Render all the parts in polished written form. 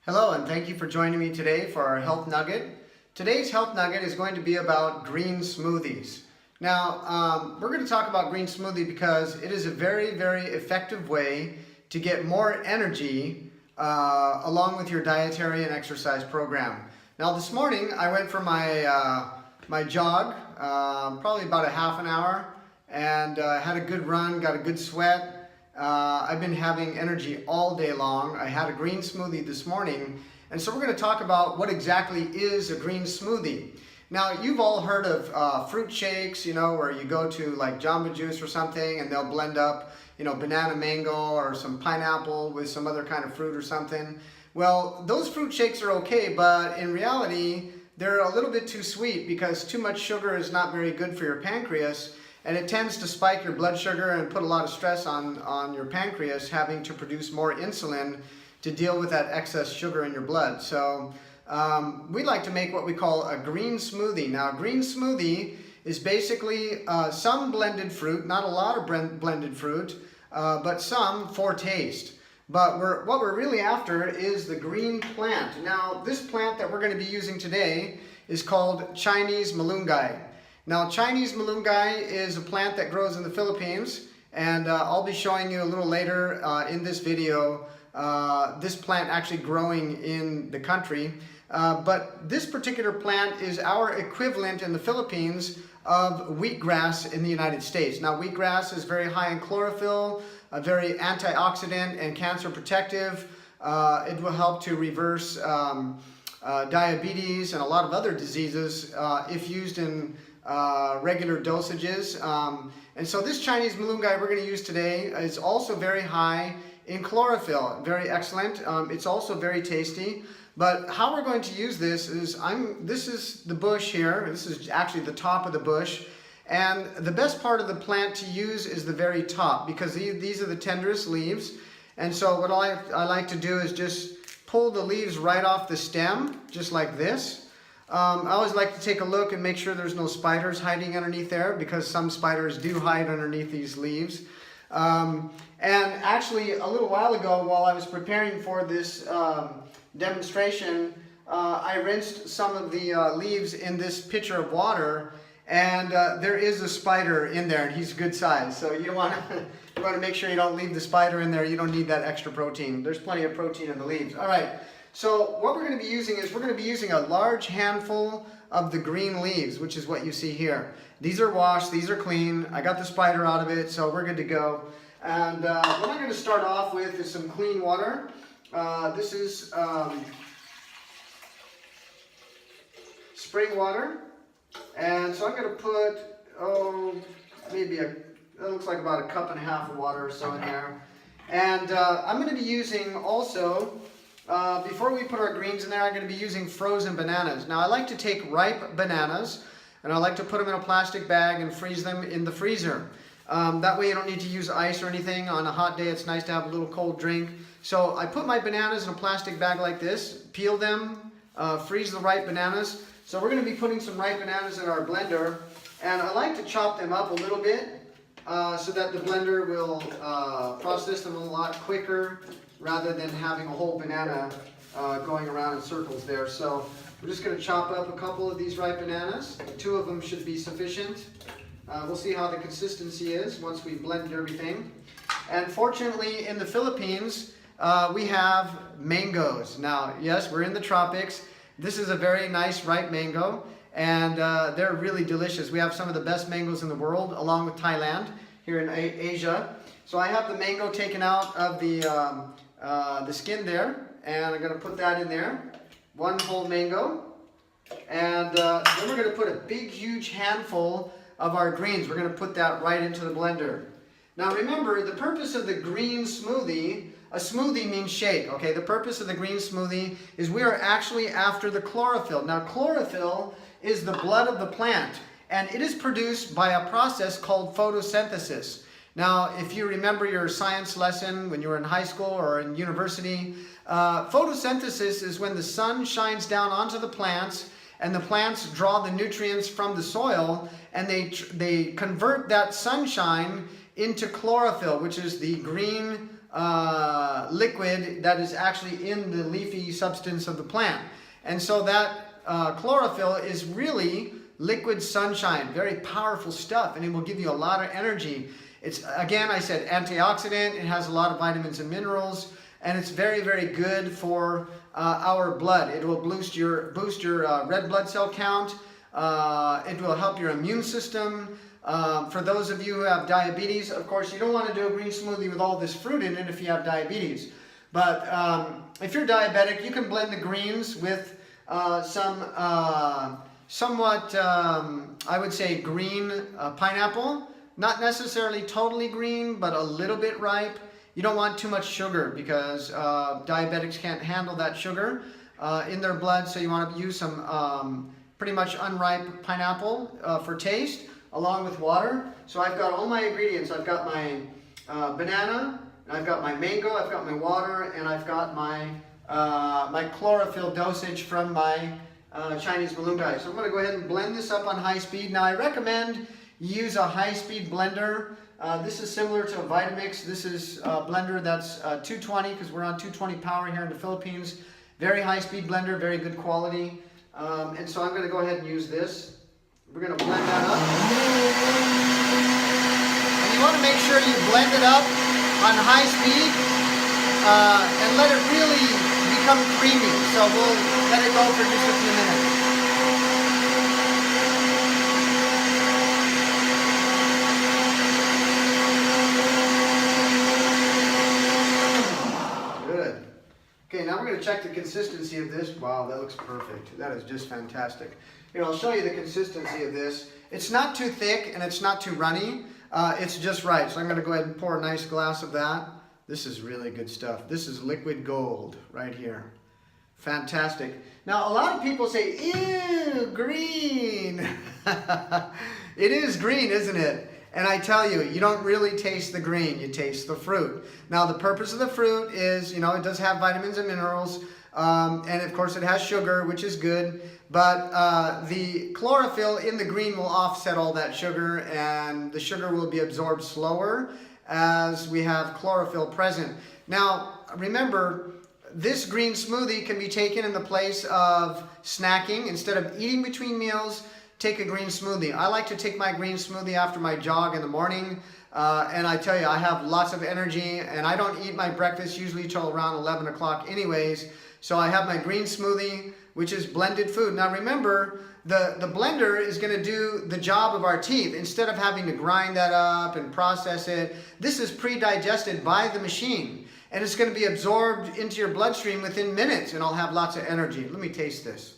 Hello, and thank you for joining me today for our Health Nugget. Today's Health Nugget is going to be about green smoothies. Now, we're going to talk about green smoothie because it is a very, very effective way to get more energy along with your dietary and exercise program. Now, this morning I went for my jog, probably about a half an hour, and had a good run, got a good sweat. I've been having energy all day long. I had a green smoothie this morning, and so we're going to talk about what exactly is a green smoothie. Now, you've all heard of fruit shakes, where you go to like Jamba Juice or something and they'll blend up, banana mango or some pineapple with some other kind of fruit or something. Well, those fruit shakes are okay, but in reality, they're a little bit too sweet because too much sugar is not very good for your pancreas. And it tends to spike your blood sugar and put a lot of stress on your pancreas, having to produce more insulin to deal with that excess sugar in your blood. So we like to make what we call a green smoothie. Now, a green smoothie is basically some blended fruit, not a lot of blended fruit, but some for taste. But what we're really after is the green plant. Now, this plant that we're going to be using today is called Chinese malunggay. Now, Chinese malunggay is a plant that grows in the Philippines, and I'll be showing you a little later in this video this plant actually growing in the country. But this particular plant is our equivalent in the Philippines of wheatgrass in the United States. Now, wheatgrass is very high in chlorophyll, very antioxidant and cancer protective. It will help to reverse diabetes and a lot of other diseases if used in regular dosages. And so this Chinese malunggay we're going to use today is also very high in chlorophyll, very excellent. It's also very tasty. But how we're going to use this is, this is the bush here. This is actually the top of the bush. And the best part of the plant to use is the very top, because these are the tenderest leaves. And so what I like to do is just pull the leaves right off the stem, just like this. I always like to take a look and make sure there's no spiders hiding underneath there, because some spiders do hide underneath these leaves. And actually, a little while ago, while I was preparing for this demonstration, I rinsed some of the leaves in this pitcher of water, and there is a spider in there, and he's good size. So you want to make sure you don't leave the spider in there. You don't need that extra protein. There's plenty of protein in the leaves. All right. So what we're going to be using is we're going to be using a large handful of the green leaves, which is what you see here. These are washed, these are clean. I got the spider out of it, so we're good to go. And what I'm going to start off with is some clean water. This is spring water. And so I'm going to put, maybe it looks like about 1.5 cups of water or so in there. And I'm going to be using also, before we put our greens in there, I'm going to be using frozen bananas. Now, I like to take ripe bananas, and I like to put them in a plastic bag and freeze them in the freezer. That way you don't need to use ice or anything. On a hot day, it's nice to have a little cold drink. So I put my bananas in a plastic bag like this, peel them, freeze the ripe bananas. So we're going to be putting some ripe bananas in our blender, and I like to chop them up a little bit so that the blender will process them a lot quicker, rather than having a whole banana going around in circles there. So we're just going to chop up a couple of these ripe bananas. 2 of them should be sufficient. We'll see how the consistency is once we blend everything. And fortunately, in the Philippines, we have mangoes. Now, yes, we're in the tropics. This is a very nice ripe mango, and they're really delicious. We have some of the best mangoes in the world, along with Thailand, here in Asia. So I have the mango taken out of the skin there, and I'm going to put that in there. 1 whole mango. And then we're going to put a big, huge handful of our greens. We're going to put that right into the blender. Now remember, the purpose of the green smoothie, a smoothie means shake, okay? The purpose of the green smoothie is we are actually after the chlorophyll. Now, chlorophyll is the blood of the plant, and it is produced by a process called photosynthesis. Now, if you remember your science lesson when you were in high school or in university, photosynthesis is when the sun shines down onto the plants, and the plants draw the nutrients from the soil, and they convert that sunshine into chlorophyll, which is the green liquid that is actually in the leafy substance of the plant. And so that chlorophyll is really liquid sunshine, very powerful stuff, and it will give you a lot of energy. It's, again, I said antioxidant, it has a lot of vitamins and minerals, and it's very, very good for our blood. It will boost your red blood cell count. It will help your immune system. For those of you who have diabetes, of course, you don't want to do a green smoothie with all this fruit in it if you have diabetes. But if you're diabetic, you can blend the greens with some somewhat, I would say, green pineapple. Not necessarily totally green, but a little bit ripe. You don't want too much sugar because diabetics can't handle that sugar in their blood. So you want to use some pretty much unripe pineapple for taste, along with water. So I've got all my ingredients. I've got my banana, and I've got my mango, I've got my water, and I've got my my chlorophyll dosage from my Chinese balloon guy. So I'm going to go ahead and blend this up on high speed. Now I recommend you use a high speed blender. This is similar to a Vitamix. This is a blender that's 220 because we're on 220 power here in the Philippines. Very high speed blender, very good quality. And so I'm going to go ahead and use this. We're going to blend that up. And you want to make sure you blend it up on high speed and let it really become creamy. So we'll let it go for just a few minutes. Good. Okay, now we're going to check the consistency of this. Wow, that looks perfect. That is just fantastic. Here, I'll show you the consistency of this. It's not too thick and it's not too runny. It's just right. So I'm going to go ahead and pour a nice glass of that. This is really good stuff. This is liquid gold right here. Fantastic. Now, a lot of people say, ew, green. It is green, isn't it? And I tell you, you don't really taste the green, you taste the fruit. Now, the purpose of the fruit is, you know, it does have vitamins and minerals, and of course it has sugar, which is good, but the chlorophyll in the green will offset all that sugar, and the sugar will be absorbed slower as we have chlorophyll present. Now, remember, this green smoothie can be taken in the place of snacking. Instead of eating between meals, take a green smoothie. I like to take my green smoothie after my jog in the morning, and I tell you, I have lots of energy, and I don't eat my breakfast usually till around 11 o'clock anyways, so I have my green smoothie, which is blended food. Now remember, the blender is going to do the job of our teeth. Instead of having to grind that up and process it, this is pre-digested by the machine, and it's going to be absorbed into your bloodstream within minutes, and I'll have lots of energy. Let me taste this.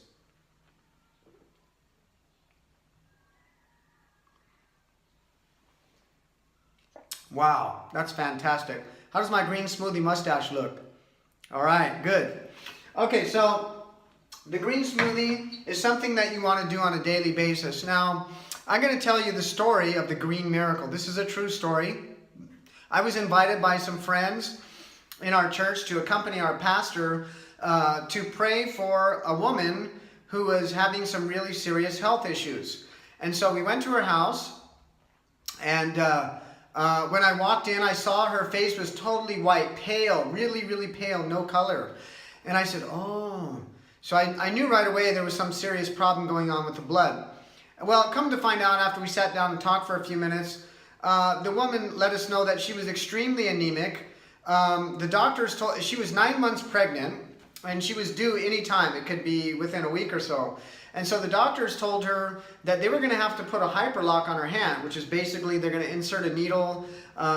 Wow, that's fantastic. How does my green smoothie mustache look? All right, good. Okay, so the green smoothie is something that you want to do on a daily basis. Now, I'm going to tell you the story of the green miracle. This is a true story. I was invited by some friends in our church to accompany our pastor to pray for a woman who was having some really serious health issues. And so we went to her house, and when I walked in, I saw her face was totally white, pale, really, really pale, no color. And I said, oh. So I knew right away there was some serious problem going on with the blood. Well, come to find out, after we sat down and talked for a few minutes, the woman let us know that she was extremely anemic. The doctors told she was 9 months pregnant, and she was due any time. It could be within a week or so. And so the doctors told her that they were going to have to put a hyperlock on her hand, which is basically they're going to insert a needle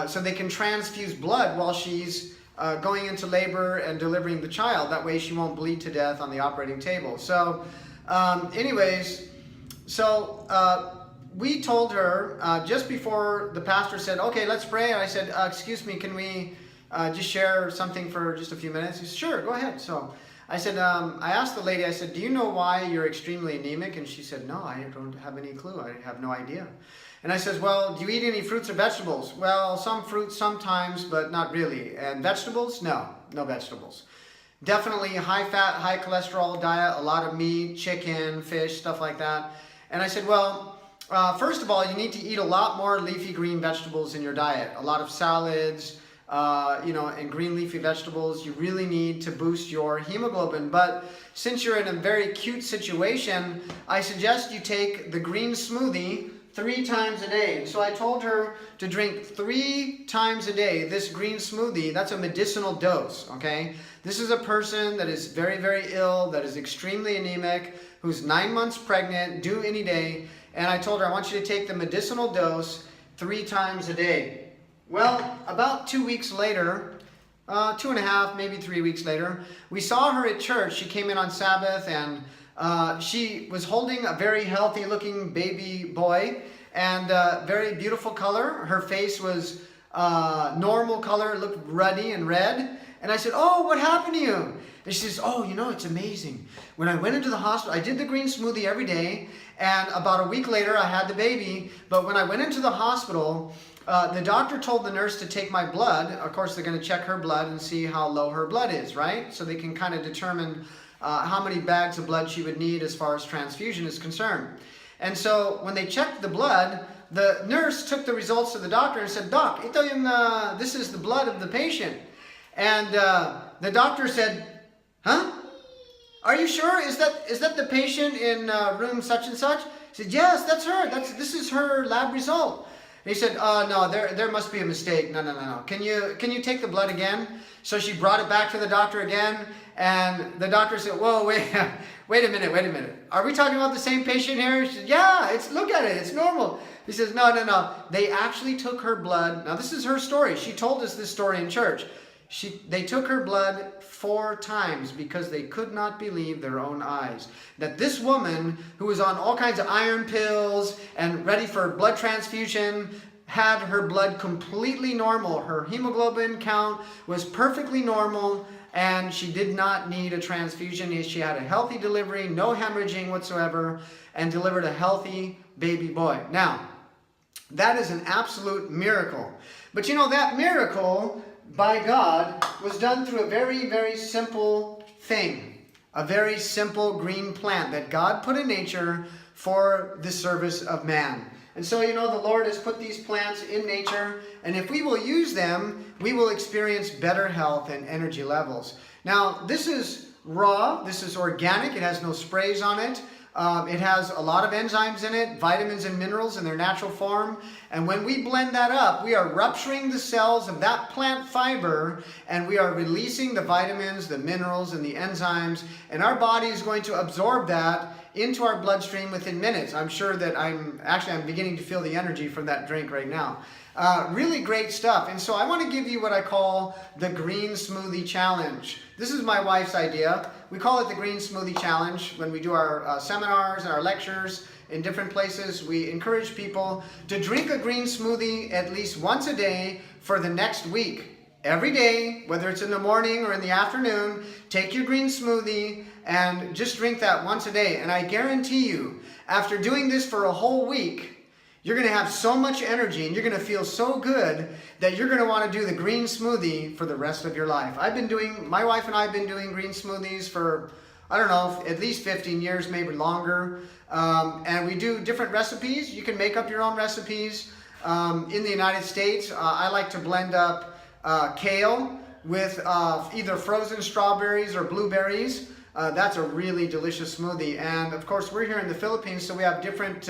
so they can transfuse blood while she's going into labor and delivering the child. That way she won't bleed to death on the operating table. So we told her just before the pastor said, okay, let's pray. And I said, excuse me, can we just share something for just a few minutes? He said, sure, go ahead. So I said, I asked the lady, I said, do you know why you're extremely anemic? And she said, no, I don't have any clue. I have no idea. And I said, well, do you eat any fruits or vegetables? Well, some fruits sometimes, but not really. And vegetables? No, no vegetables. Definitely high fat, high cholesterol diet, a lot of meat, chicken, fish, stuff like that. And I said, well, first of all, you need to eat a lot more leafy green vegetables in your diet. A lot of salads, and green leafy vegetables. You really need to boost your hemoglobin. But since you're in a very acute situation, I suggest you take the green smoothie 3 times a day. So I told her to drink 3 times a day this green smoothie. That's a medicinal dose, okay? This is a person that is very, very ill, that is extremely anemic, who's 9 months pregnant, due any day. And I told her, I want you to take the medicinal dose 3 times a day. Well, about 2 weeks later, 2.5, maybe 3 weeks later, we saw her at church. She came in on Sabbath, and she was holding a very healthy looking baby boy, and very beautiful color. Her face was normal color, looked ruddy and red. And I said, oh, what happened to you? And she says, oh, it's amazing. When I went into the hospital, I did the green smoothie every day, and about a week later I had the baby. But when I went into the hospital, the doctor told the nurse to take my blood. Of course, they're going to check her blood and see how low her blood is, right? So they can kind of determine how many bags of blood she would need as far as transfusion is concerned. And so when they checked the blood, the nurse took the results to the doctor and said, Doc, ito yung, this is the blood of the patient. And the doctor said, huh? Are you sure? Is that the patient in room such and such? He said, yes, that's her. This is her lab result. And he said, no, there must be a mistake. No. Can you take the blood again? So she brought it back to the doctor again, and the doctor said, whoa, wait a minute. Are we talking about the same patient here? She said, yeah, look at it, it's normal. He says, no. They actually took her blood. Now this is her story. She told us this story in church. They took her blood 4 times because they could not believe their own eyes. That this woman, who was on all kinds of iron pills and ready for blood transfusion, had her blood completely normal. Her hemoglobin count was perfectly normal, and she did not need a transfusion. She had a healthy delivery, no hemorrhaging whatsoever, and delivered a healthy baby boy. Now, that is an absolute miracle. But that miracle by God was done through a very, very simple thing. A very simple green plant that God put in nature for the service of man. And so, the Lord has put these plants in nature, and if we will use them, we will experience better health and energy levels. Now, this is raw, this is organic, it has no sprays on it. It has a lot of enzymes in it, vitamins and minerals in their natural form. And when we blend that up, we are rupturing the cells of that plant fiber, and we are releasing the vitamins, the minerals, and the enzymes. And our body is going to absorb that into our bloodstream within minutes. I'm sure that I'm beginning to feel the energy from that drink right now. Really great stuff. And so I want to give you what I call the Green Smoothie Challenge. This is my wife's idea. We call it the Green Smoothie Challenge. When we do our seminars and our lectures in different places, we encourage people to drink a green smoothie at least once a day for the next week. Every day, whether it's in the morning or in the afternoon, take your green smoothie and just drink that once a day. And I guarantee you, after doing this for a whole week, you're going to have so much energy and you're going to feel so good that you're going to want to do the green smoothie for the rest of your life. My wife and I have been doing green smoothies for, I don't know, at least 15 years, maybe longer. And we do different recipes. You can make up your own recipes. In the United States, I like to blend up kale with either frozen strawberries or blueberries. That's a really delicious smoothie. And of course, we're here in the Philippines, so we have different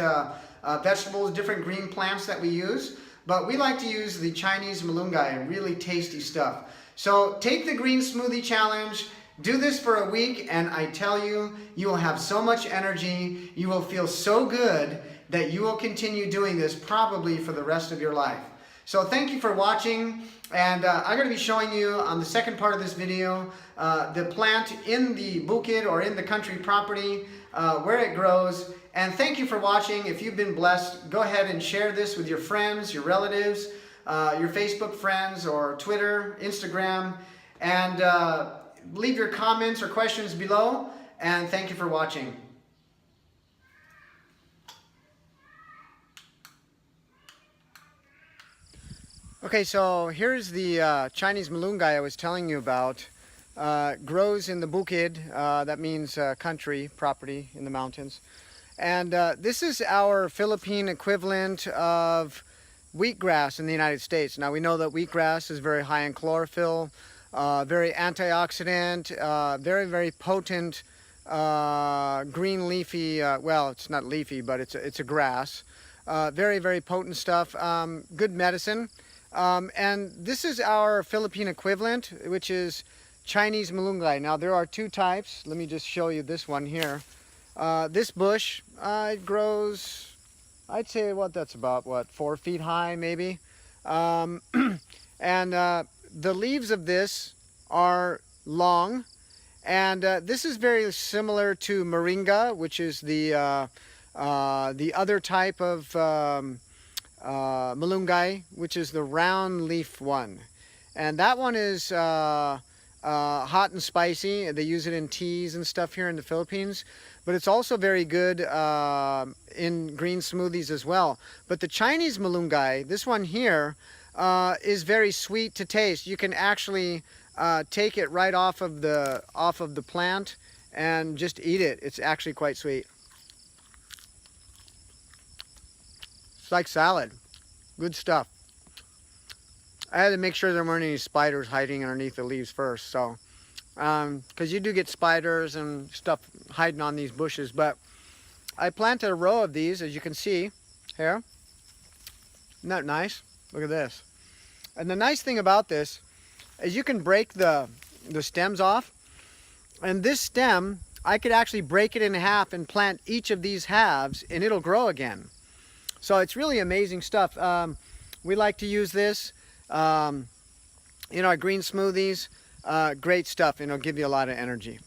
vegetables, different green plants that we use. But we like to use the Chinese malunggay, really tasty stuff. So take the Green Smoothie Challenge. Do this for a week, and I tell you, you will have so much energy. You will feel so good that you will continue doing this probably for the rest of your life. So thank you for watching, and I'm going to be showing you on the second part of this video the plant in the bukid or in the country property where it grows. And thank you for watching. If you've been blessed, go ahead and share this with your friends, your relatives, your Facebook friends, or Twitter, Instagram, and leave your comments or questions below. And thank you for watching. Okay, so here's the Chinese malunggay I was telling you about. Grows in the bukid, that means country, property in the mountains. And this is our Philippine equivalent of wheatgrass in the United States. Now we know that wheatgrass is very high in chlorophyll, very antioxidant, very, very potent green leafy, well, it's not leafy, but it's a grass. Very, very potent stuff, good medicine. And this is our Philippine equivalent, which is Chinese malunggay. Now there are two types. Let me just show you this one here. This bush, it grows, I'd say that's about 4 feet high maybe. And the leaves of this are long, and this is very similar to moringa, which is the other type of malunggay, which is the round leaf one. And that one is hot and spicy. They use it in teas and stuff here in the Philippines, but it's also very good in green smoothies as well. But the Chinese malunggay, this one here, is very sweet to taste. You can actually take it right off of the plant and just eat it. It's actually quite sweet. It's like salad. Good stuff. I had to make sure there weren't any spiders hiding underneath the leaves first, so because you do get spiders and stuff hiding on these bushes. But I planted a row of these, as you can see here. Isn't that nice? Look at this. And the nice thing about this is you can break the stems off, and this stem, I could actually break it in half and plant each of these halves, and it'll grow again. So it's really amazing stuff. We like to use this in our green smoothies. Great stuff, and it'll give you a lot of energy.